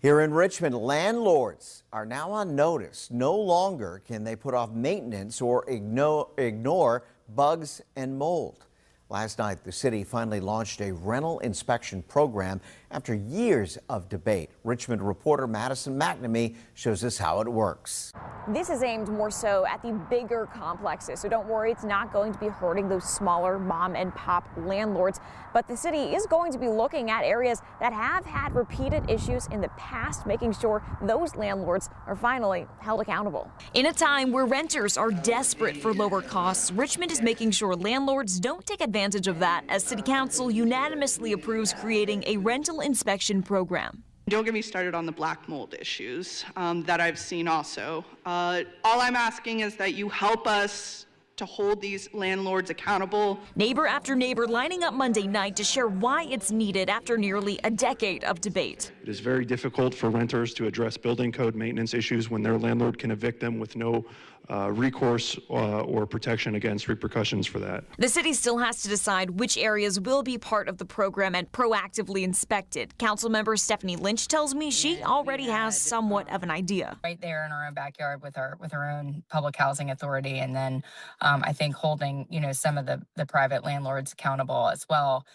Here in Richmond, landlords are now on notice. No longer can they put off maintenance or ignore bugs and mold. Last night, the city finally launched a rental inspection program after years of debate. Richmond reporter Madison McNamee shows us how it works. This is aimed more so at the bigger complexes, so don't worry, it's not going to be hurting those smaller mom and pop landlords. But the city is going to be looking at areas that have had repeated issues in the past, making sure those landlords are finally held accountable. In a time where renters are desperate for lower costs, Richmond is making sure landlords don't take advantage of that as City Council unanimously approves creating a rental inspection program. Don't get me started on the black mold issues that I've seen also. All I'm asking is that you help us to hold these landlords accountable. Neighbor after neighbor lining up Monday night to share why it's needed after nearly a decade of debate. It is very difficult for renters to address building code maintenance issues when their landlord can evict them with no recourse or protection against repercussions for that. The city still has to decide which areas will be part of the program and proactively inspected. Councilmember Stephanie Lynch tells me she already has somewhat of an idea. Right there in our own backyard with our own public housing authority, and then I think holding some of the private landlords accountable as well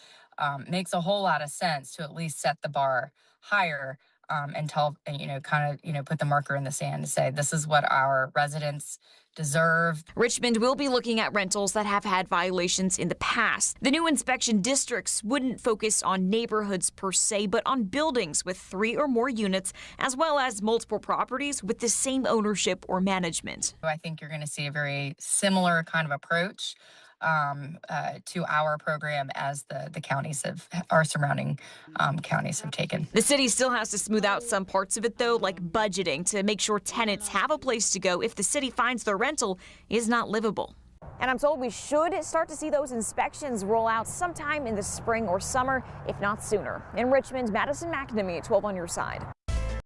makes a whole lot of sense to at least set the bar higher. And put the marker in the sand to say this is what our residents deserve. Richmond will be looking at rentals that have had violations in the past. The new inspection districts wouldn't focus on neighborhoods per se, but on buildings with 3 or more units, as well as multiple properties with the same ownership or management. I think you're going to see a very similar kind of approach to our program as the counties our surrounding counties have taken. The city still has to smooth out some parts of it, though, like budgeting, to make sure tenants have a place to go if the city finds their rental is not livable. And I'm told we should start to see those inspections roll out sometime in the spring or summer, if not sooner. In Richmond, Madison McNamee, 12 on your side.